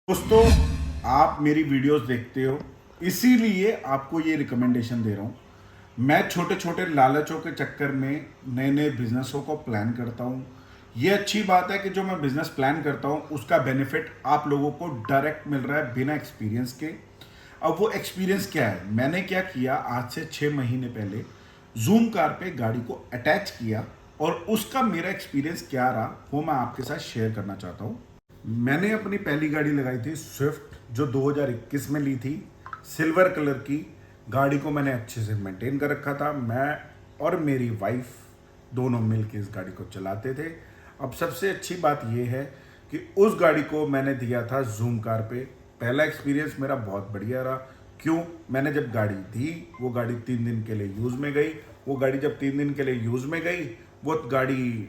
दोस्तों, आप मेरी वीडियोस देखते हो, इसीलिए आपको ये रिकमेंडेशन दे रहा हूँ। मैं छोटे छोटे लालचों के चक्कर में नए नए बिजनेसों को प्लान करता हूँ। ये अच्छी बात है कि जो मैं बिजनेस प्लान करता हूँ उसका बेनिफिट आप लोगों को डायरेक्ट मिल रहा है बिना एक्सपीरियंस के। अब वो एक्सपीरियंस क्या है, मैंने क्या किया, आज से 6 महीने पहले जूम कार पे गाड़ी को अटैच किया और उसका मेरा एक्सपीरियंस क्या रहा वो मैं आपके साथ शेयर करना चाहता हूँ। मैंने अपनी पहली गाड़ी लगाई थी स्विफ्ट, जो 2021 में ली थी, सिल्वर कलर की। गाड़ी को मैंने अच्छे से मेंटेन कर रखा था। मैं और मेरी वाइफ दोनों मिलकर इस गाड़ी को चलाते थे। अब सबसे अच्छी बात यह है कि उस गाड़ी को मैंने दिया था जूम कार पे। पहला एक्सपीरियंस मेरा बहुत बढ़िया रहा। क्यों? मैंने जब गाड़ी दी, वो गाड़ी 3 दिन के लिए यूज़ में गई। वो गाड़ी जब 3 दिन के लिए यूज़ में गई, वो गाड़ी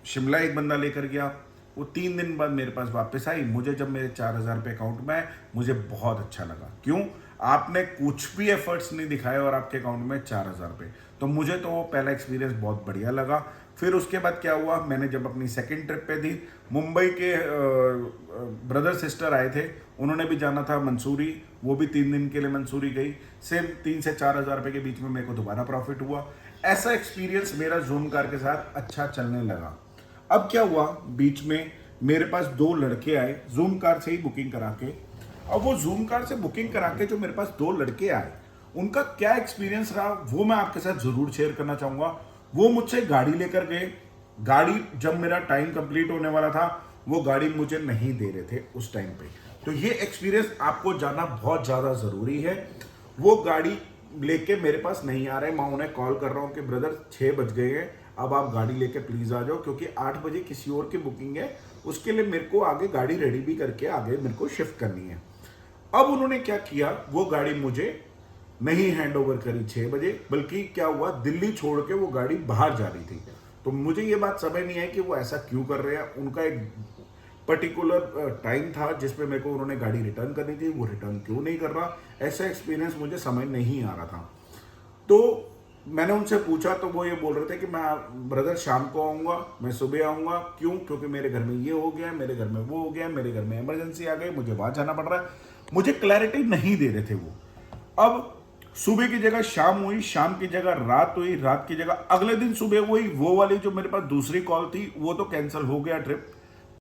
शिमला एक बंदा लेकर गया। वो 3 दिन बाद मेरे पास वापस आई। मुझे जब मेरे 4,000 रुपये अकाउंट में आए, मुझे बहुत अच्छा लगा। क्यों? आपने कुछ भी एफर्ट्स नहीं दिखाए और आपके अकाउंट में 4,000 रुपये। तो मुझे तो वो पहला एक्सपीरियंस बहुत बढ़िया लगा। फिर उसके बाद क्या हुआ, मैंने जब अपनी सेकंड ट्रिप पे थी, मुंबई के ब्रदर सिस्टर आए थे, उन्होंने भी जाना था मंसूरी। वो भी 3 दिन के लिए मंसूरी गई। सेम 3 से 4,000 रुपये के बीच में मेरे को दोबारा प्रॉफिट हुआ। ऐसा एक्सपीरियंस मेरा जूम कार के साथ अच्छा चलने लगा। अब क्या हुआ, बीच में मेरे पास 2 लड़के आए जूम कार से ही बुकिंग करा के। अब वो जूम कार से बुकिंग करा के जो मेरे पास 2 लड़के आए, उनका क्या एक्सपीरियंस रहा वो मैं आपके साथ जरूर शेयर करना चाहूंगा। वो मुझसे गाड़ी लेकर गए। गाड़ी जब मेरा टाइम कंप्लीट होने वाला था, वो गाड़ी मुझे नहीं दे रहे थे उस टाइम पे। तो ये एक्सपीरियंस आपको जानना बहुत ज़्यादा ज़रूरी है। वो गाड़ी लेके मेरे पास नहीं आ रहे। मैं उन्हें कॉल कर रहा हूँ कि ब्रदर 6 बज गए हैं, अब आप गाड़ी लेके प्लीज़ आ जाओ, क्योंकि 8 बजे किसी और की बुकिंग है। उसके लिए मेरे को आगे गाड़ी रेडी भी करके आगे मेरे को शिफ्ट करनी है। अब उन्होंने क्या किया, वो गाड़ी मुझे नहीं हैंड ओवर करी 6 बजे, बल्कि क्या हुआ, दिल्ली छोड़ के वो गाड़ी बाहर जा रही थी। तो मुझे ये बात समझ नहीं आई कि वो ऐसा क्यों कर रहे हैं। उनका एक पर्टिकुलर टाइम था जिसपे मेरे को उन्होंने गाड़ी रिटर्न करनी थी, वो रिटर्न क्यों नहीं कर रहा, ऐसा एक्सपीरियंस मुझे समझ नहीं आ रहा था। तो मैंने उनसे पूछा तो वो ये बोल रहे थे कि मैं ब्रदर शाम को आऊँगा, मैं सुबह आऊँगा। क्यों? क्योंकि मेरे घर में ये हो गया, मेरे घर में वो हो गया, मेरे घर में इमरजेंसी आ गई, मुझे वहाँ जाना पड़ रहा है। मुझे क्लैरिटी नहीं दे रहे थे वो। अब सुबह की जगह शाम हुई, शाम की जगह रात हुई, रात की जगह अगले दिन सुबह हुई। वो वाली जो मेरे पास दूसरी कॉल थी वो तो कैंसिल हो गया ट्रिप।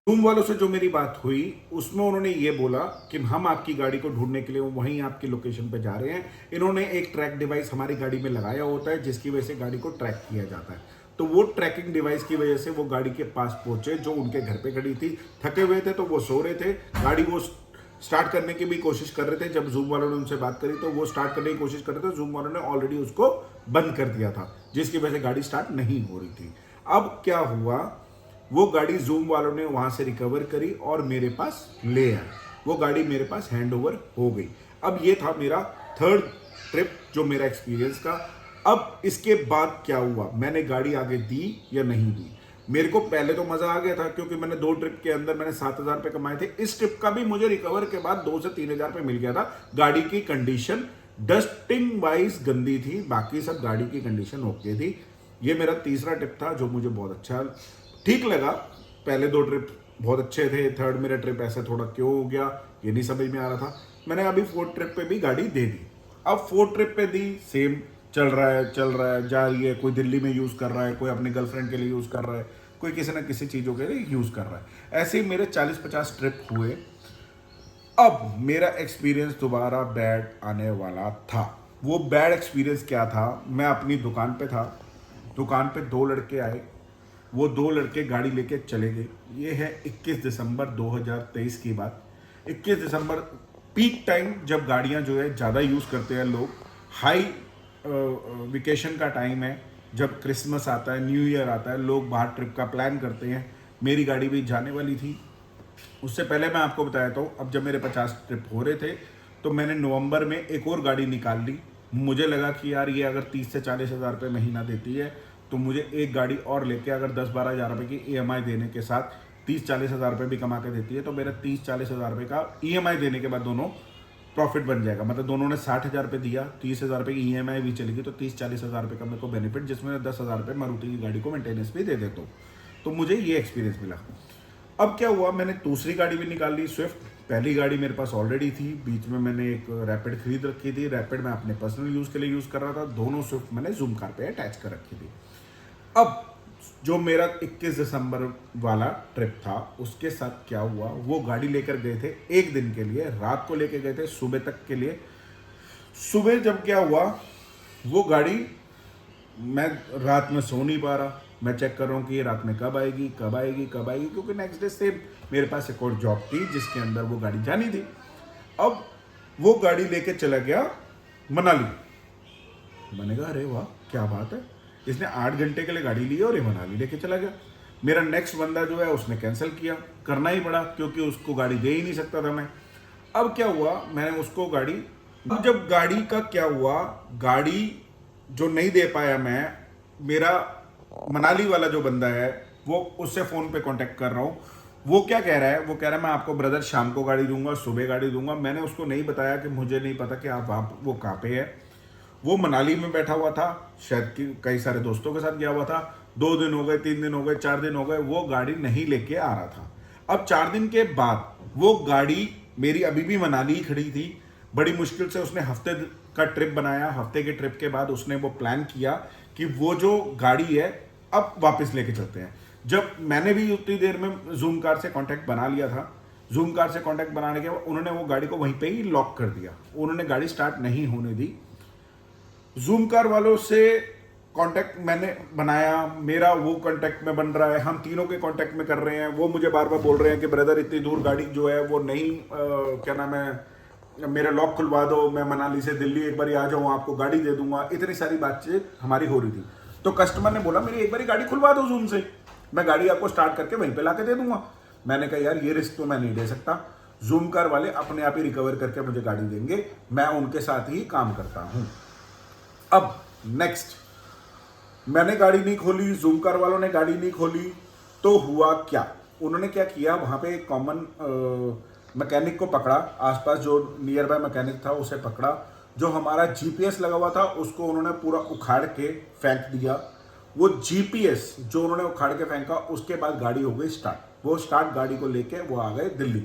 रूम वालों से जो मेरी बात हुई उसमें उन्होंने ये बोला कि हम आपकी गाड़ी को ढूंढने के लिए वहीं आपकी लोकेशन पे जा रहे हैं। इन्होंने एक ट्रैक डिवाइस हमारी गाड़ी में लगाया होता है जिसकी वजह से गाड़ी को ट्रैक किया जाता है। तो वो ट्रैकिंग डिवाइस की वजह से वो गाड़ी के पास पहुंचे जो उनके घर पे खड़ी थी। थके हुए थे तो वो सो रहे थे। गाड़ी वो स्टार्ट करने की भी कोशिश कर रहे थे। जब जूम वालों ने उनसे बात करी तो वो स्टार्ट करने की कोशिश कर रहे थे, जूम वालों ने ऑलरेडी उसको बंद कर दिया था, जिसकी वजह से गाड़ी स्टार्ट नहीं हो रही थी। अब क्या हुआ, वो गाड़ी जूम वालों ने वहां से रिकवर करी और मेरे पास ले आए। वो गाड़ी मेरे पास हैंड ओवर हो गई। अब ये था मेरा थर्ड ट्रिप जो मेरा एक्सपीरियंस का। अब इसके बाद क्या हुआ, मैंने गाड़ी आगे दी या नहीं दी। मेरे को पहले तो मजा आ गया था क्योंकि मैंने 2 ट्रिप के अंदर मैंने 7,000 रुपये कमाए थे। इस ट्रिप का भी मुझे रिकवर के बाद 2 से 3 हजार रुपये मिल गया था। गाड़ी की कंडीशन डस्टिंग वाइज गंदी थी, बाकी सब गाड़ी की कंडीशन ओके थी। ये मेरा तीसरा ट्रिप था जो मुझे बहुत अच्छा ठीक लगा। पहले 2 ट्रिप बहुत अच्छे थे, थर्ड मेरा ट्रिप ऐसा थोड़ा क्यों हो गया ये नहीं समझ में आ रहा था। मैंने अभी 4th ट्रिप पे भी गाड़ी दे दी। अब 4th ट्रिप पे दी, सेम चल रहा है, जा रही है। कोई दिल्ली में यूज़ कर रहा है, कोई अपनी गर्लफ्रेंड के लिए यूज़ कर रहा है, कोई किसी न किसी चीज़ों के लिए यूज़ कर रहा है। ऐसे ही मेरे 40-50 ट्रिप हुए। अब मेरा एक्सपीरियंस दोबारा बैड आने वाला था। वो बैड एक्सपीरियंस क्या था, मैं अपनी दुकान पे था, दुकान पे 2 लड़के आए। वो 2 लड़के गाड़ी लेके चले गए। ये है 21 दिसंबर 2023 की बात। 21 दिसंबर पीक टाइम, जब गाड़ियां जो है ज़्यादा यूज़ करते हैं लोग। हाई वेकेशन का टाइम है, जब क्रिसमस आता है, न्यू ईयर आता है, लोग बाहर ट्रिप का प्लान करते हैं। मेरी गाड़ी भी जाने वाली थी। उससे पहले मैं आपको बताया था, अब जब मेरे 50 ट्रिप हो रहे थे तो मैंने नवंबर में एक और गाड़ी निकाल ली। मुझे लगा कि यार ये अगर 30 से 40 हज़ार रुपये महीना देती है तो मुझे एक गाड़ी और लेके अगर 10-12 हज़ार रुपये की ईएमआई देने के साथ 30-40 हज़ार रुपये भी कमा के देती है तो मेरा 30-40 हज़ार रुपये का ईएमआई देने के बाद दोनों प्रॉफिट बन जाएगा। मतलब दोनों ने 60 हज़ार रुपये दिया, 30 हज़ार रुपये की ईएमआई भी चलेगी, तो 30-40 हज़ार रुपये का मेरे को बेनिफिट, जिसमें 10 हज़ार रुपये मारुति की गाड़ी को मेंटेनेंस भी दे देता हूँ। तो मुझे ये एक्सपीरियंस मिला। अब क्या हुआ, मैंने दूसरी गाड़ी भी निकाल ली स्विफ्ट। पहली गाड़ी मेरे पास ऑलरेडी थी, बीच में मैंने एक रैपिड खरीद रखी थी, रैपिड मैं अपने पर्सनल यूज़ के लिए यूज़ कर रहा था, दोनों स्विफ्ट मैंने जूम कार पे अटैच कर रखी थी। अब जो मेरा 21 दिसंबर वाला ट्रिप था उसके साथ क्या हुआ, वो गाड़ी लेकर गए थे एक दिन के लिए, रात को लेके गए थे सुबह तक के लिए। सुबह जब क्या हुआ, वो गाड़ी मैं रात में सो नहीं पा रहा, मैं चेक कर रहा हूँ कि ये रात में कब आएगी कब आएगी कब आएगी, क्योंकि नेक्स्ट डे से मेरे पास एक और जॉब थी जिसके अंदर वो गाड़ी जानी थी। अब वो गाड़ी लेके चला गया मनाली। मैंने कहा अरे वाह क्या बात है, इसने 8 घंटे के लिए गाड़ी ली और ये मनाली लेके चला गया। मेरा नेक्स्ट बंदा जो है उसने कैंसिल किया, करना ही पड़ा क्योंकि उसको गाड़ी दे ही नहीं सकता था मैं। अब क्या हुआ, मैंने उसको गाड़ी, अब जब गाड़ी का क्या हुआ, गाड़ी जो नहीं दे पाया मैं, मेरा मनाली वाला जो बंदा है वो उससे फ़ोन पे कांटेक्ट कर रहा हूँ, वो क्या कह रहा है, वो कह रहा है मैं आपको ब्रदर शाम को गाड़ी दूंगा, सुबह गाड़ी दूंगा। मैंने उसको नहीं बताया कि मुझे नहीं पता कि आप वहाँ वो कहाँ पे है। वो मनाली में बैठा हुआ था, शायद कि कई सारे दोस्तों के साथ गया हुआ था। 2 दिन हो गए, 3 दिन हो गए, 4 दिन हो गए, वो गाड़ी नहीं लेके आ रहा था। अब 4 दिन के बाद वो गाड़ी मेरी अभी भी मनाली ही खड़ी थी। बड़ी मुश्किल से उसने हफ्ते का ट्रिप बनाया, हफ्ते के ट्रिप के बाद उसने वो प्लान किया कि वो जो गाड़ी है अब वापस लेके चलते हैं। जब मैंने भी उतनी देर में जूम कार से कांटेक्ट बना लिया था, जूम कार से कांटेक्ट बनाने के बाद उन्होंने वो गाड़ी को वहीं पे ही लॉक कर दिया, उन्होंने गाड़ी स्टार्ट नहीं होने दी। जूम कार वालों से कांटेक्ट मैंने बनाया, मेरा वो कांटेक्ट में बन रहा है, हम तीनों के कांटेक्ट में कर रहे हैं। वो मुझे बार बार बोल रहे हैं कि ब्रदर इतनी दूर गाड़ी जो है वो नहीं क्या नाम है, मेरा लॉक खुलवा दो, मैं मनाली से दिल्ली एक बार आ जाऊँ, आपको गाड़ी दे दूंगा। इतनी सारी बातचीत हमारी हो रही थी। तो कस्टमर ने बोला मेरी एक बार गाड़ी खुलवा दो जूम से, मैं गाड़ी आपको स्टार्ट करके वहीं पे ला के दे दूंगा। मैंने कहा यार ये रिस्क तो मैं नहीं दे सकता, जूम कार वाले अपने आप ही रिकवर करके मुझे गाड़ी देंगे, मैं उनके साथ ही काम करता हूँ। अब नेक्स्ट, मैंने गाड़ी नहीं खोली, जूम कार वालों ने गाड़ी नहीं खोली, तो हुआ क्या, उन्होंने क्या किया, वहाँ पे एक कॉमन मैकेनिक को पकड़ा, आसपास जो नियर बाय मैकेनिक था उसे पकड़ा। जो हमारा जीपीएस लगा हुआ था उसको उन्होंने पूरा उखाड़ के फेंक दिया। वो जीपीएस जो उन्होंने उखाड़ के फेंका, उसके बाद गाड़ी हो गई स्टार्ट। वो स्टार्ट गाड़ी को लेके वो आ गए दिल्ली।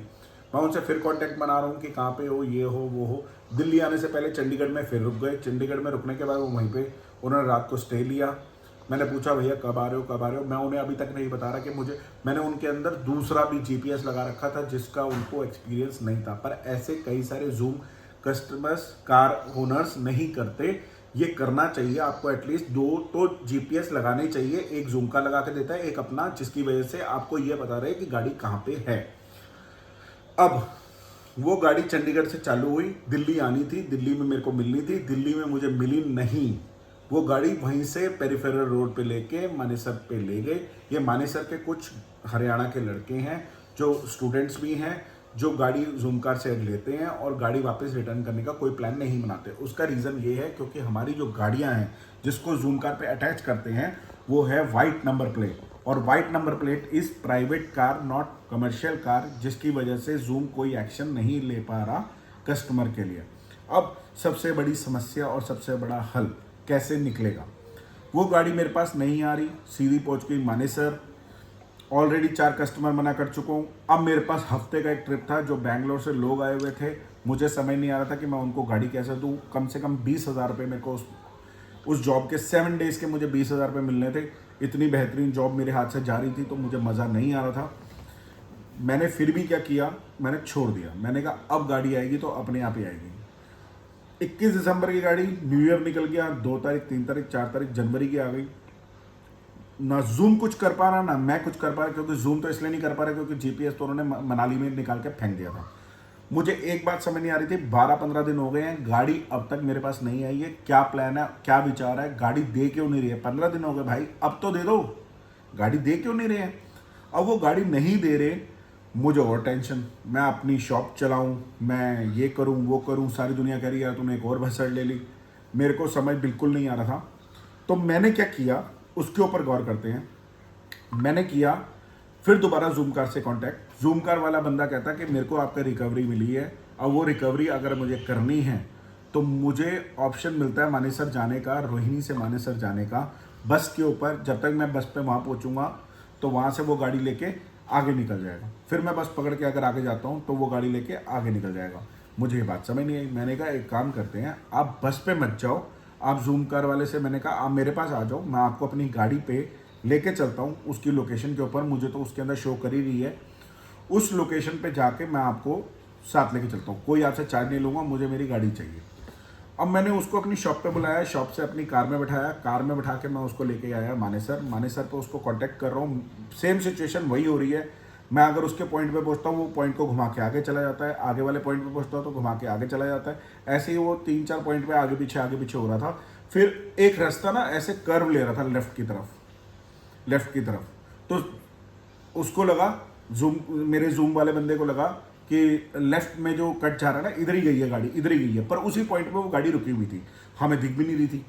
मैं उनसे फिर कांटेक्ट बना रहा हूँ कि कहाँ पे हो, ये हो वो हो। दिल्ली आने से पहले चंडीगढ़ में फिर रुक गए, चंडीगढ़ में रुकने के बाद वो वहीं पे उन्होंने रात को स्टे लिया। मैंने पूछा भैया कब आ रहे हो कब आ रहे हो, मैं उन्हें अभी तक नहीं बता रहा कि मैंने उनके अंदर दूसरा भी जीपीएस लगा रखा था जिसका उनको एक्सपीरियंस नहीं था। पर ऐसे कई सारे जूम कस्टमर्स, कार ओनर्स नहीं करते, ये करना चाहिए आपको। एटलीस्ट 2 तो जीपीएस लगाने चाहिए, एक जूम का लगा के देता है, एक अपना, जिसकी वजह से आपको ये पता रहे कि गाड़ी कहाँ पे है। अब वो गाड़ी चंडीगढ़ से चालू हुई, दिल्ली आनी थी, दिल्ली में मेरे को मिलनी थी, दिल्ली में मुझे मिली नहीं। वो गाड़ी वहीं से पेरिफेरल रोड पे लेके मानेसर पे ले गए। ये मानेसर के कुछ हरियाणा के लड़के हैं जो स्टूडेंट्स भी हैं, जो गाड़ी जूम कार से लेते हैं और गाड़ी वापस रिटर्न करने का कोई प्लान नहीं बनाते। उसका रीज़न ये है क्योंकि हमारी जो गाड़ियां हैं जिसको जूम कार पे अटैच करते हैं वो है वाइट नंबर प्लेट, और white number plate is private car, not commercial car, जिसकी वजह से जूम कोई एक्शन नहीं ले पा रहा कस्टमर के लिए। अब सबसे बड़ी समस्या और सबसे बड़ा हल कैसे निकलेगा, वो गाड़ी मेरे पास नहीं आ रही, सीधी पहुंच गई मानेसर। ऑलरेडी 4 कस्टमर मना कर चुका हूँ। अब मेरे पास हफ्ते का एक ट्रिप था, जो बैंगलोर से लोग आए हुए थे, मुझे समझ नहीं आ रहा था कि मैं उनको गाड़ी कैसे दूँ। कम से कम 20,000 रुपये मेरे को उस जॉब के 7 डेज़ के मुझे 20,000 रुपये मिलने थे। इतनी बेहतरीन जॉब मेरे हाथ से जा रही थी तो मुझे मज़ा नहीं आ रहा था। मैंने फिर भी क्या किया, मैंने छोड़ दिया। मैंने कहा अब गाड़ी आएगी तो अपने आप ही आएगी। 21 दिसंबर की गाड़ी, न्यू ईयर निकल गया, 2 तारीख, 3 तारीख, 4 तारीख जनवरी की आ गई। ना जूम कुछ कर पा रहा, ना मैं कुछ कर पा रहा, क्योंकि जूम तो इसलिए नहीं कर पा रहा क्योंकि जीपीएस तो उन्होंने मनाली में निकाल के फेंक दिया था। मुझे एक बात समझ नहीं आ रही थी, 12-15 दिन हो गए हैं, गाड़ी अब तक मेरे पास नहीं आई है। क्या प्लान है, क्या विचार है, गाड़ी दे क्यों नहीं रही है? 15 दिन हो गए भाई, अब तो दे दो, गाड़ी दे क्यों नहीं रहे हैं? अब वो गाड़ी नहीं दे रहे, मुझे और टेंशन, मैं अपनी शॉप चलाऊं, मैं ये करूं वो करूं, सारी दुनिया कह रही है तूने एक और भसड़ ले ली। मेरे को समझ बिल्कुल नहीं आ रहा था। तो मैंने क्या किया उसके ऊपर गौर करते हैं। मैंने किया फिर दोबारा जूम कार से कांटेक्ट। जूम कार वाला बंदा कहता कि मेरे को आपका रिकवरी मिली है, अब वो रिकवरी अगर मुझे करनी है तो मुझे ऑप्शन मिलता है मानेसर जाने का, रोहिणी से मानेसर जाने का, बस के ऊपर। जब तक मैं बस पे वहाँ पहुँचूँगा तो वहाँ से वो गाड़ी लेके आगे निकल जाएगा। फिर मैं बस पकड़ के अगर आगे जाता हूँ तो वो गाड़ी लेके आगे निकल जाएगा। मुझे ये बात समझ नहीं आई। मैंने कहा एक काम करते हैं, आप बस पे मत जाओ, आप जूम कार वाले से मैंने कहा आप मेरे पास आ जाओ, मैं आपको अपनी गाड़ी पे लेके चलता हूँ उसकी लोकेशन के ऊपर, मुझे तो उसके अंदर शो कर ही रही है, उस लोकेशन पे जाके मैं आपको साथ लेके चलता हूँ, कोई आपसे चार्ज नहीं लूँगा, मुझे मेरी गाड़ी चाहिए। अब मैंने उसको अपनी शॉप पे बुलाया, शॉप से अपनी कार में बैठाया, कार में बैठा के मैं उसको लेके आया मानेसर पे उसको कांटेक्ट कर रहा हूँ। सेम सिचुएशन वही हो रही है। मैं अगर उसके पॉइंट पे पहुँचता हूँ वो पॉइंट को घुमा के आगे चला जाता है, आगे वाले पॉइंट पे पहुँचता हूँ तो घुमा के आगे चला जाता है। ऐसे ही वो 3-4 पॉइंट पे आगे पीछे हो रहा था। फिर एक रास्ता ना ऐसे कर्व ले रहा था लेफ्ट की तरफ, तो उसको लगा, मेरे जूम वाले बंदे को लगा कि लेफ्ट में जो कट जा रहा है ना, इधर ही गई है गाड़ी, इधर ही गई है। पर उसी पॉइंट पे वो गाड़ी रुकी हुई थी, हमें दिख भी नहीं रही थी।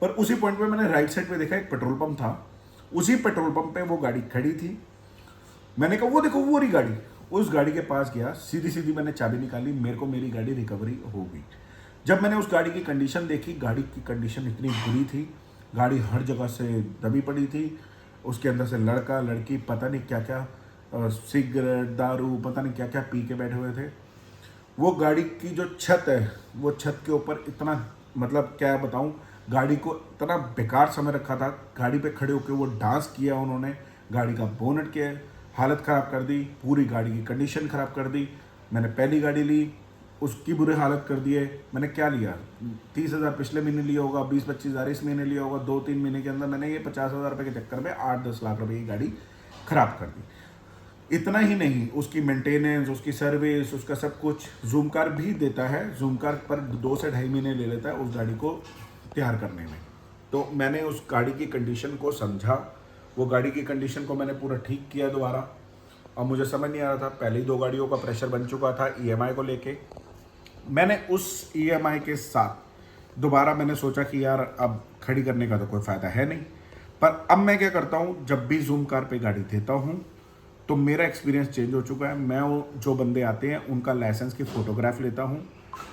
पर उसी पॉइंट पे मैंने राइट साइड पे देखा एक पेट्रोल पंप था, उसी पेट्रोल पंप पे वो गाड़ी खड़ी थी। मैंने कहा वो देखो वो रही गाड़ी। उस गाड़ी के पास गया, सीधी मैंने चाबी निकाली, मेरे को मेरी गाड़ी रिकवरी हो गई। जब मैंने उस गाड़ी की कंडीशन देखी, गाड़ी की कंडीशन इतनी बुरी थी, गाड़ी हर जगह से दबी पड़ी थी, उसके अंदर से लड़का लड़की पता नहीं क्या क्या, सिगरेट दारू पता नहीं क्या क्या पी के बैठे हुए थे। वो गाड़ी की जो छत है, वो छत के ऊपर इतना, मतलब क्या बताऊं, गाड़ी को इतना बेकार समय रखा था। गाड़ी पे खड़े होकर वो डांस किया उन्होंने, गाड़ी का बोनट के हालत ख़राब कर दी, पूरी गाड़ी की कंडीशन ख़राब कर दी। मैंने पहली गाड़ी ली, उसकी बुरी हालत कर दिए। मैंने क्या लिया, 30,000 पिछले महीने लिया होगा, 20-25 हज़ार इस महीने लिया होगा। 2-3 महीने के अंदर मैंने ये 50,000 रुपये के चक्कर में 8-10 लाख रुपए की गाड़ी ख़राब कर दी। इतना ही नहीं, उसकी मेंटेनेंस, उसकी सर्विस, उसका सब कुछ जूम कार भी देता है। जूम कार पर 2 से 2.5 महीने ले लेता है उस गाड़ी को तैयार करने में। तो मैंने उस गाड़ी की कंडीशन को समझा, वो गाड़ी की कंडीशन को मैंने पूरा ठीक किया दोबारा। अब मुझे समझ नहीं आ रहा था, पहले ही 2 गाड़ियों का प्रेशर बन चुका था ईएमआई को लेके। मैंने उस ईएमआई के साथ दोबारा मैंने सोचा कि यार अब खड़ी करने का तो कोई फ़ायदा है नहीं। पर अब मैं क्या करता हूँ, जब भी जूम कार पे गाड़ी देता हूँ तो मेरा एक्सपीरियंस चेंज हो चुका है। मैं वो जो बंदे आते हैं उनका लाइसेंस की फ़ोटोग्राफ लेता हूँ।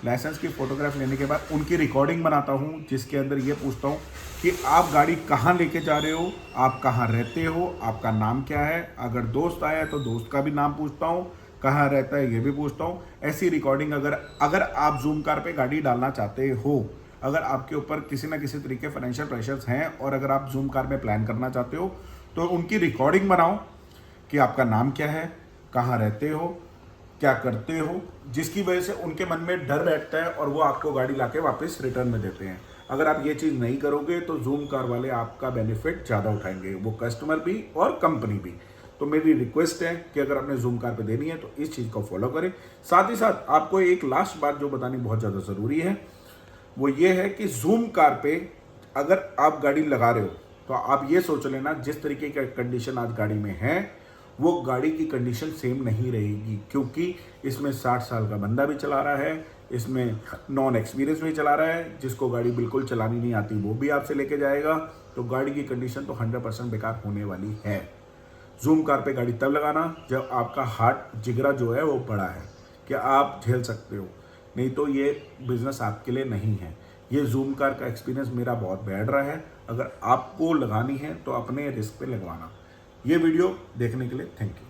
लाइसेंस की फ़ोटोग्राफ लेने के बाद उनकी रिकॉर्डिंग बनाता हूँ, जिसके अंदर ये पूछता हूँ कि आप गाड़ी कहाँ लेके जा रहे हो, आप कहाँ रहते हो, आपका नाम क्या है। अगर दोस्त आया है तो दोस्त का भी नाम पूछता हूँ, कहाँ रहता है ये भी पूछता हूँ। ऐसी रिकॉर्डिंग अगर आप जूम कार पे गाड़ी डालना चाहते हो, अगर आपके ऊपर किसी ना किसी तरीके फाइनेंशियल प्रेशर्स हैं और अगर आप जूम कार में प्लान करना चाहते हो तो उनकी रिकॉर्डिंग बनाओ कि आपका नाम क्या है, कहाँ रहते हो, क्या करते हो, जिसकी वजह से उनके मन में डर बैठता है और वो आपको गाड़ी लाके वापस रिटर्न में देते हैं। अगर आप ये चीज़ नहीं करोगे तो जूम कार वाले आपका बेनिफिट ज़्यादा उठाएंगे, वो कस्टमर भी और कंपनी भी। तो मेरी रिक्वेस्ट है कि अगर आपने जूम कार पे देनी है तो इस चीज़ को फॉलो करें। साथ ही साथ आपको एक लास्ट बात जो बतानी बहुत ज़्यादा ज़रूरी है, वो ये है कि जूम कार पे अगर आप गाड़ी लगा रहे हो तो आप ये सोच लेना जिस तरीके का कंडीशन आज गाड़ी में है वो गाड़ी की कंडीशन सेम नहीं रहेगी, क्योंकि इसमें 60 साल का बंदा भी चला रहा है, इसमें नॉन एक्सपीरियंस भी चला रहा है, जिसको गाड़ी बिल्कुल चलानी नहीं आती वो भी आपसे लेके जाएगा। तो गाड़ी की कंडीशन तो 100% बेकार होने वाली है। जूम कार पे गाड़ी तब लगाना जब आपका हार्ट जिगरा जो है वो बड़ा है कि आप झेल सकते हो, नहीं तो ये बिज़नेस आपके लिए नहीं है। ये जूम कार का एक्सपीरियंस मेरा बहुत बैड रहा है। अगर आपको लगानी है तो अपने रिस्क पे लगवाना। ये वीडियो देखने के लिए थैंक यू।